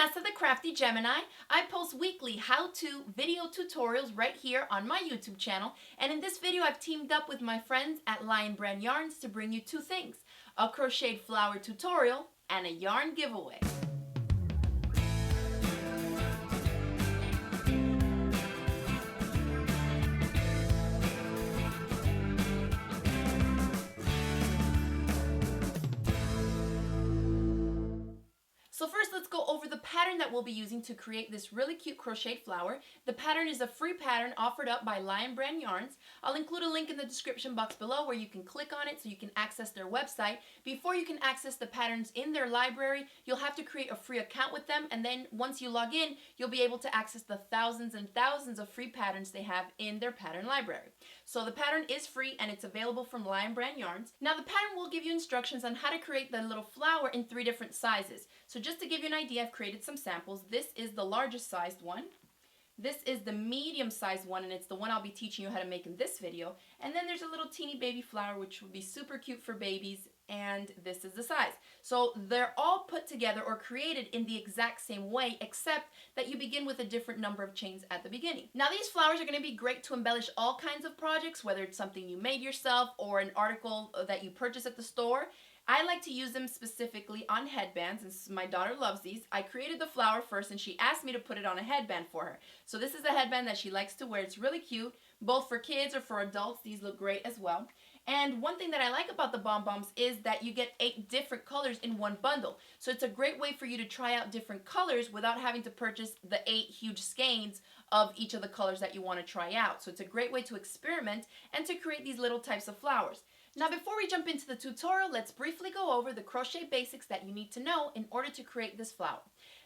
Vanessa, the Crafty Gemini. I post weekly how-to video tutorials right here on my YouTube channel. And in this video, I've teamed up with my friends at Lion Brand Yarns to bring you two things: a crocheted flower tutorial and a yarn giveaway. So first, let's go over the pattern that we'll be using to create this really cute crocheted flower. The pattern is a free pattern offered up by Lion Brand Yarns. I'll include a link in the description box below where you can click on it so you can access their website. Before you can access the patterns in their library, you'll have to create a free account with them, and then once you log in, you'll be able to access the thousands and thousands of free patterns they have in their pattern library. So the pattern is free and it's available from Lion Brand Yarns. Now the pattern will give you instructions on how to create the little flower in 3 different sizes. So just to give you an idea, I've created some samples. This is the largest sized one. This is the medium sized one, and it's the one I'll be teaching you how to make in this video. And then there's a little teeny baby flower which would be super cute for babies, and this is the size. So they're all put together or created in the exact same way, except that you begin with a different number of chains at the beginning. Now these flowers are going to be great to embellish all kinds of projects, whether it's something you made yourself or an article that you purchase at the store. I like to use them specifically on headbands, and my daughter loves these. I created the flower first, and she asked me to put it on a headband for her. So this is a headband that she likes to wear. It's really cute, both for kids or for adults. These look great as well. And one thing that I like about the BombBombs is that you get 8 different colors in one bundle. So it's a great way for you to try out different colors without having to purchase the 8 huge skeins of each of the colors that you want to try out. So it's a great way to experiment and to create these little types of flowers. Now before we jump into the tutorial, let's briefly go over the crochet basics that you need to know in order to create this flower.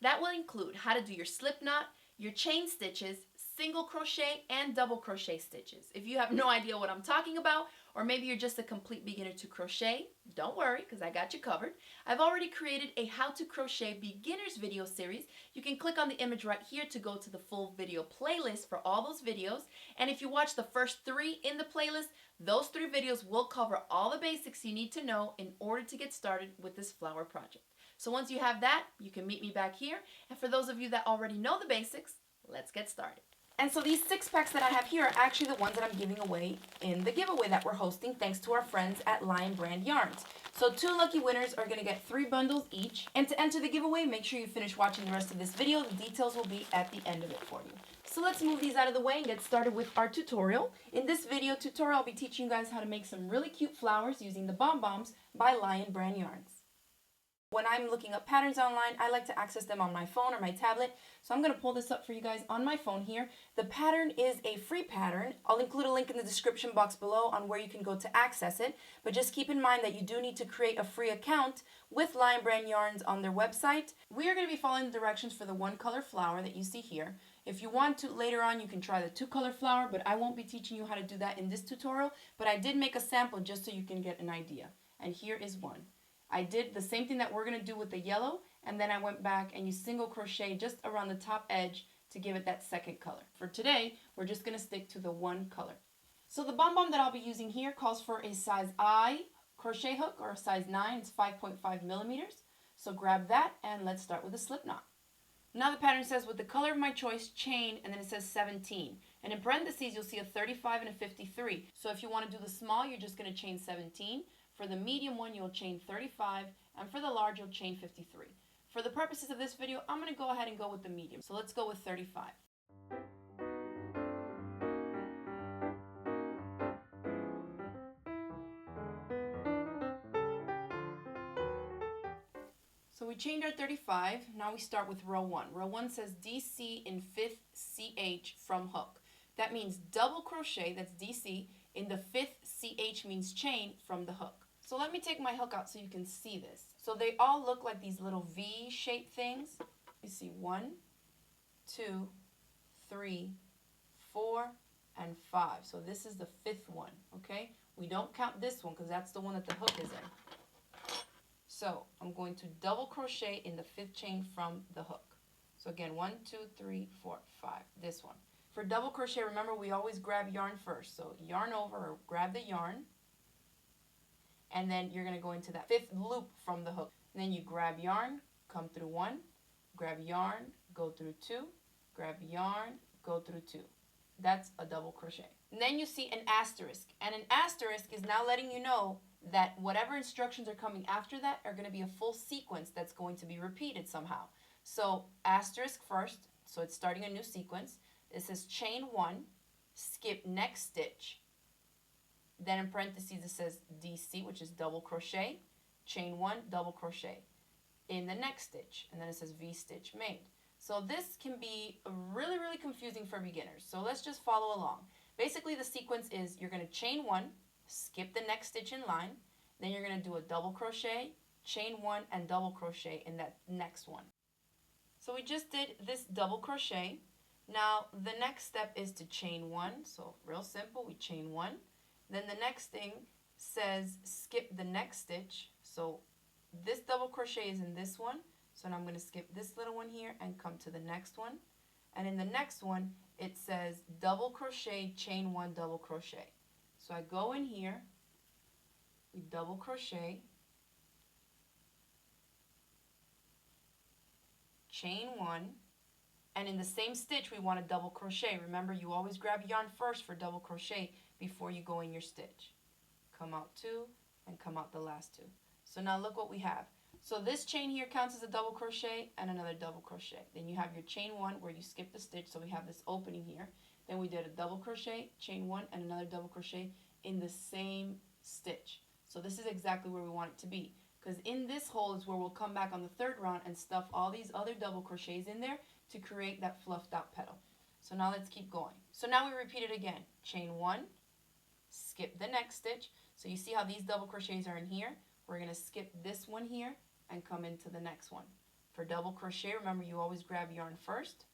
That will include how to do your slip knot, your chain stitches, single crochet, and double crochet stitches. If you have no idea what I'm talking about, or maybe you're just a complete beginner to crochet, don't worry, because I got you covered. I've already created a how to crochet beginners video series. You can click on the image right here to go to the full video playlist for all those videos. And if you watch the first 3 in the playlist, those 3 videos will cover all the basics you need to know in order to get started with this flower project. So once you have that, you can meet me back here. And for those of you that already know the basics, let's get started. And so these 6 packs that I have here are actually the ones that I'm giving away in the giveaway that we're hosting thanks to our friends at Lion Brand Yarns. So 2 lucky winners are going to get 3 bundles each. And to enter the giveaway, make sure you finish watching the rest of this video. The details will be at the end of it for you. So let's move these out of the way and get started with our tutorial. In this video tutorial, I'll be teaching you guys how to make some really cute flowers using the BombBombs by Lion Brand Yarns. When I'm looking up patterns online, I like to access them on my phone or my tablet. So I'm going to pull this up for you guys on my phone here. The pattern is a free pattern. I'll include a link in the description box below on where you can go to access it. But just keep in mind that you do need to create a free account with Lion Brand Yarns on their website. We are going to be following the directions for the 1-color flower that you see here. If you want to, later on, you can try the 2-color flower, but I won't be teaching you how to do that in this tutorial. But I did make a sample just so you can get an idea. And here is one. I did the same thing that we're going to do with the yellow, and then I went back and used single crochet just around the top edge to give it that 2nd color. For today, we're just going to stick to the 1 color. So the BombBomb that I'll be using here calls for a size I crochet hook, or a size 9. It's 5.5 millimeters. So grab that and let's start with a slip knot. Now the pattern says with the color of my choice, chain, and then it says 17. And in parentheses, you'll see a 35 and a 53. So if you want to do the small, you're just going to chain 17. For the medium one, you'll chain 35, and for the large, you'll chain 53. For the purposes of this video, I'm going to go ahead and go with the medium. So let's go with 35. So we chained our 35. Now we start with row 1. Row 1 says DC in 5th CH from hook. That means double crochet, that's DC, in the 5th CH means chain from the hook. So let me take my hook out so you can see this. So they all look like these little V-shaped things. You see 1, 2, 3, 4, and 5. So this is the 5th one, okay? We don't count this one because that's the one that the hook is in. So I'm going to double crochet in the 5th chain from the hook. So again, 1, 2, 3, 4, 5. This one. For double crochet, remember we always grab yarn first. So yarn over, or grab the yarn. And then you're going to go into that 5th loop from the hook. And then you grab yarn, come through 1, grab yarn, go through 2, grab yarn, go through 2. That's a double crochet. And then you see an asterisk, and an asterisk is now letting you know that whatever instructions are coming after that are going to be a full sequence that's going to be repeated somehow. So asterisk first, so it's starting a new sequence. It says chain 1, skip next stitch. Then in parentheses it says DC, which is double crochet, chain 1, double crochet in the next stitch, and then it says V stitch made. So this can be really, really confusing for beginners. So let's just follow along. Basically the sequence is you're going to chain 1, skip the next stitch in line, then you're going to do a double crochet, chain 1, and double crochet in that next one. So we just did this double crochet. Now the next step is to chain 1. So real simple, we chain 1. Then the next thing says skip the next stitch. So this double crochet is in this one. So now I'm going to skip this little one here and come to the next one. And in the next one, it says double crochet, chain 1, double crochet. So I go in here, we double crochet, chain 1, and in the same stitch we want to double crochet. Remember, you always grab yarn first for double crochet before you go in your stitch. Come out 2 and come out the last 2. So now look what we have. So this chain here counts as a double crochet and another double crochet. Then you have your chain 1 where you skip the stitch, so we have this opening here. Then we did a double crochet, chain 1, and another double crochet in the same stitch. So this is exactly where we want it to be, because in this hole is where we'll come back on the third round and stuff all these other double crochets in there to create that fluffed out petal. So now let's keep going. So now we repeat it again. Chain 1, skip the next stitch. So you see how these double crochets are in here? We're going to skip this one here and come into the next one. For double crochet, remember you always grab yarn first,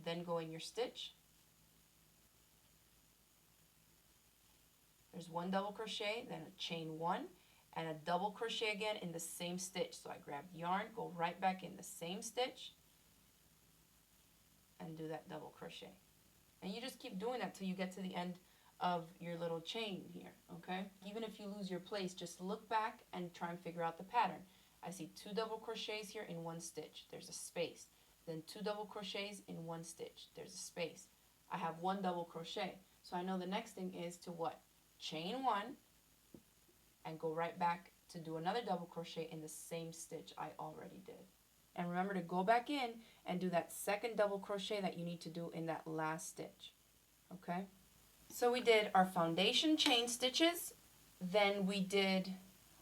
then go in your stitch. There's one double crochet, then a chain 1, and a double crochet again in the same stitch. So I grab yarn, go right back in the same stitch, and do that double crochet. And you just keep doing that till you get to the end of your little chain here, okay? Even if you lose your place, just look back and try and figure out the pattern. I see 2 double crochets here in 1 stitch. There's a space. Then 2 double crochets in 1 stitch. There's a space. I have 1 double crochet. So I know the next thing is to what? Chain 1 and go right back to do another double crochet in the same stitch I already did. And remember to go back in and do that second double crochet that you need to do in that last stitch. Okay? So we did our foundation chain stitches. Then we did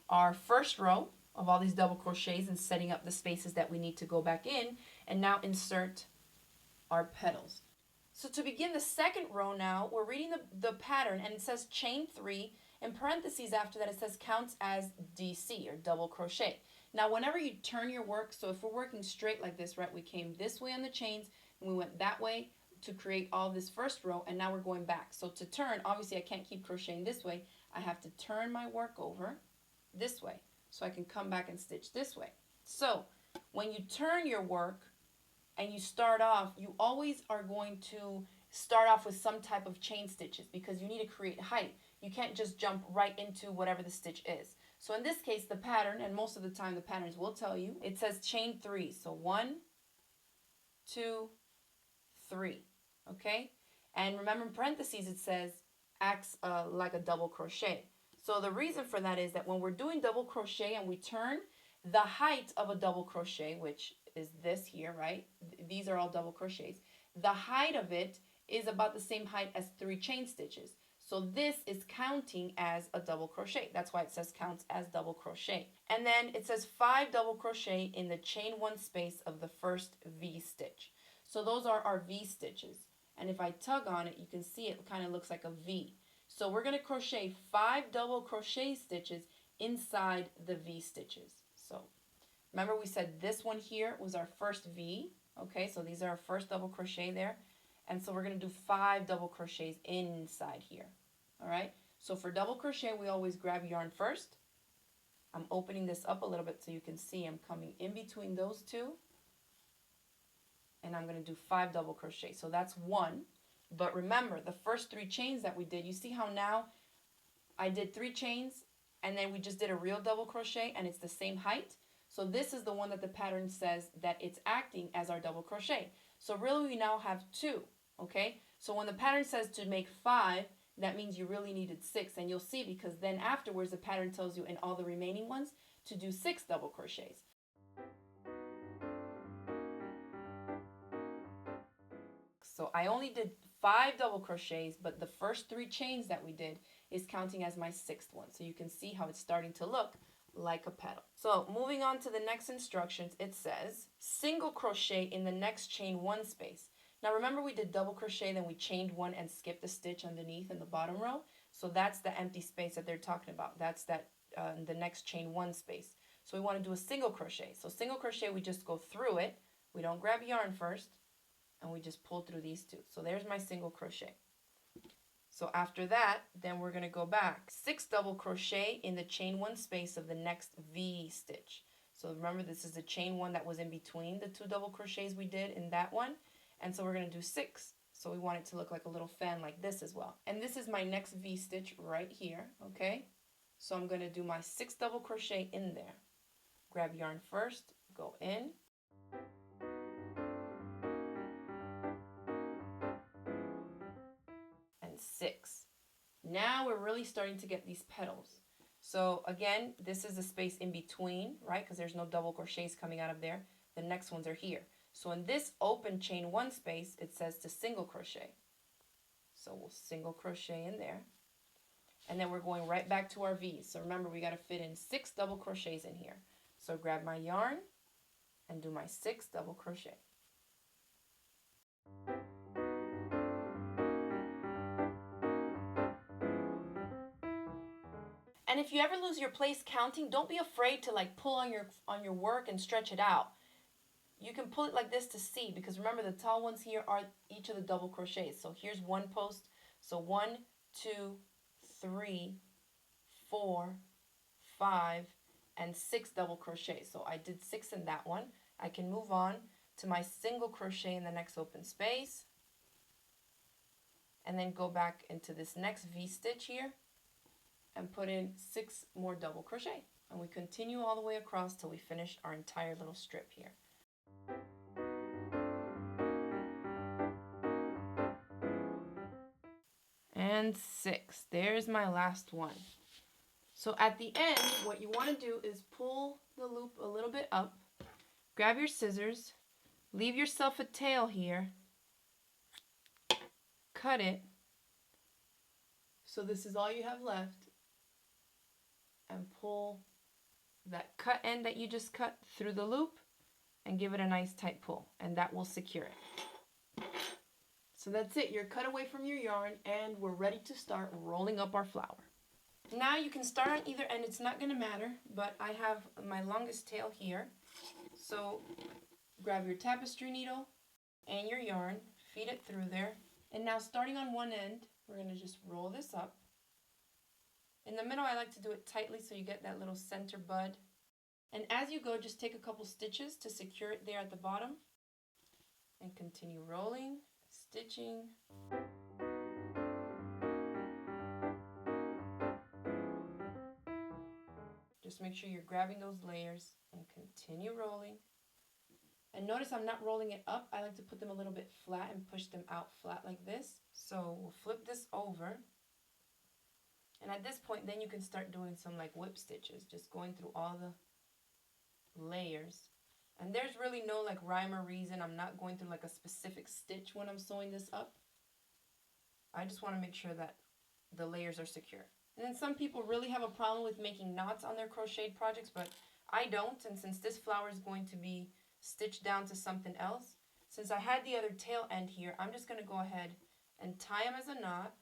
our first row of all these double crochets and setting up the spaces that we need to go back in, and now insert our petals. So to begin the second row now, we're reading the pattern, and it says chain 3. In parentheses after that it says counts as DC, or double crochet. Now whenever you turn your work, so if we're working straight like this, right, we came this way on the chains and we went that way to create all this first row, and now we're going back. So to turn, obviously I can't keep crocheting this way. I have to turn my work over this way so I can come back and stitch this way. So when you turn your work and you start off, you always are going to start off with some type of chain stitches because you need to create height. You can't just jump right into whatever the stitch is. So in this case, the pattern, and most of the time the patterns will tell you, it says chain 3. So 1, 2, 3. Okay? And remember in parentheses it says acts like a double crochet. So the reason for that is that when we're doing double crochet and we turn, the height of a double crochet, which is this here, right? These are all double crochets. The height of it is about the same height as 3 chain stitches. So this is counting as a double crochet. That's why it says counts as double crochet. And then it says 5 double crochet in the chain 1 space of the first V stitch. So those are our V stitches. And if I tug on it, you can see it kind of looks like a V. So we're going to crochet 5 double crochet stitches inside the V stitches. So remember we said this one here was our first V. Okay, so these are our first double crochet there. And so we're going to do 5 double crochets inside here. All right, so for double crochet, we always grab yarn first. I'm opening this up a little bit so you can see I'm coming in between those 2. And I'm going to do 5 double crochets. So that's 1. But remember, the first 3 chains that we did, you see how now I did 3 chains and then we just did a real double crochet and it's the same height. So this is the one that the pattern says that it's acting as our double crochet. So really we now have 2, okay? So when the pattern says to make 5, that means you really needed 6, and you'll see because then afterwards the pattern tells you in all the remaining ones to do 6 double crochets. So I only did 5 double crochets, but the first 3 chains that we did is counting as my 6th one. So you can see how it's starting to look like a petal. So moving on to the next instructions, it says single crochet in the next chain 1 space. Now remember we did double crochet, then we chained 1 and skipped a stitch underneath in the bottom row. So that's the empty space that they're talking about. That's that the next chain 1 space. So we want to do a single crochet. So single crochet, we just go through it. We don't grab yarn first, and we just pull through these 2. So there's my single crochet. So after that, then we're going to go back 6 double crochet in the chain 1 space of the next V stitch. So remember, this is the chain 1 that was in between the 2 double crochets we did in that one. And so we're going to do 6. So we want it to look like a little fan like this as well. And this is my next V stitch right here, okay? So I'm going to do my 6 double crochet in there. Grab yarn first, go in. And 6. Now we're really starting to get these petals. So again, this is the space in between, right? Because there's no double crochets coming out of there. The next ones are here. So in this open chain 1 space, it says to single crochet. So we'll single crochet in there. And then we're going right back to our V's. So remember, we got to fit in 6 double crochets in here. So grab my yarn and do my 6 double crochet. And if you ever lose your place counting, don't be afraid to like pull on your work and stretch it out. You can pull it like this to see, because remember the tall ones here are each of the double crochets. So here's 1 post. So 1, 2, 3, 4, 5, and 6 double crochets. So I did 6 in that one. I can move on to my single crochet in the next open space. And then go back into this next V stitch here and put in 6 more double crochet. And we continue all the way across till we finish our entire little strip here. And 6. There's my last one. So at the end, what you want to do is pull the loop a little bit up, grab your scissors, leave yourself a tail here, cut it, so this is all you have left, and pull that cut end that you just cut through the loop and give it a nice tight pull, and that will secure it. So that's it, you're cut away from your yarn, and we're ready to start rolling up our flower. Now you can start on either end, it's not going to matter, but I have my longest tail here. So grab your tapestry needle and your yarn, feed it through there, and now starting on one end, we're going to just roll this up. In the middle, I like to do it tightly so you get that little center bud. And as you go, just take a couple stitches to secure it there at the bottom, and continue rolling, stitching. Just make sure you're grabbing those layers and continue rolling. And notice I'm not rolling it up. I like to put them a little bit flat and push them out flat like this. So we'll flip this over. And at this point, then you can start doing some like whip stitches, just going through all the layers. And there's really no like rhyme or reason. I'm not going through like a specific stitch when I'm sewing this up. I just want to make sure that the layers are secure. And then some people really have a problem with making knots on their crocheted projects, but I don't. And since this flower is going to be stitched down to something else, since I had the other tail end here, I'm just going to go ahead and tie them as a knot.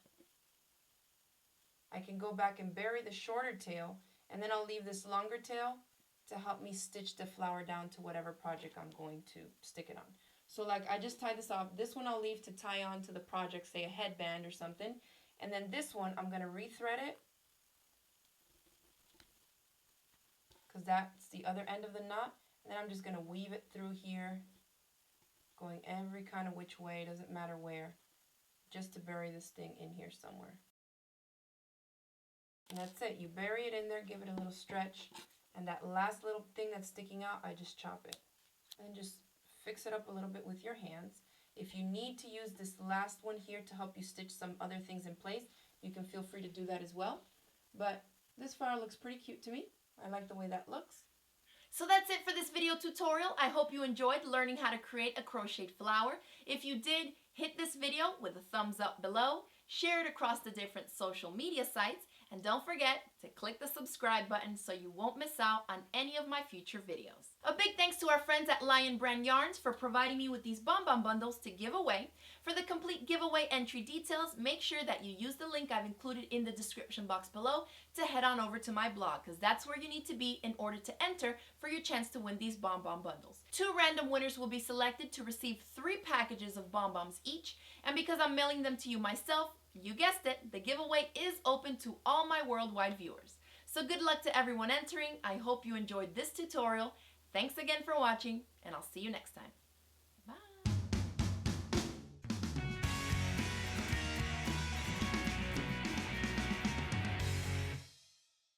I can go back and bury the shorter tail, and then I'll leave this longer tail to help me stitch the flower down to whatever project I'm going to stick it on. So like I just tied this off. This one I'll leave to tie on to the project, say a headband or something. And then this one, I'm going to rethread it, because that's the other end of the knot. And then I'm just going to weave it through here, going every kind of which way, doesn't matter where, just to bury this thing in here somewhere. And that's it. You bury it in there, give it a little stretch, And that last little thing that's sticking out, I just chop it. And just fix it up a little bit with your hands. If you need to use this last one here to help you stitch some other things in place, you can feel free to do that as well. But this flower looks pretty cute to me. I like the way that looks. So that's it for this video tutorial. I hope you enjoyed learning how to create a crocheted flower. If you did, hit this video with a thumbs up below, share it across the different social media sites, and don't forget to click the subscribe button so you won't miss out on any of my future videos. A big thanks to our friends at Lion Brand Yarns for providing me with these bonbon bundles to give away. For the complete giveaway entry details, make sure that you use the link I've included in the description box below to head on over to my blog, because that's where you need to be in order to enter for your chance to win these bonbon bundles. 2 random winners will be selected to receive 3 packages of bonbons each, and because I'm mailing them to you myself, you guessed it, the giveaway is open to all my worldwide viewers. So good luck to everyone entering. I hope you enjoyed this tutorial. Thanks again for watching, and I'll see you next time.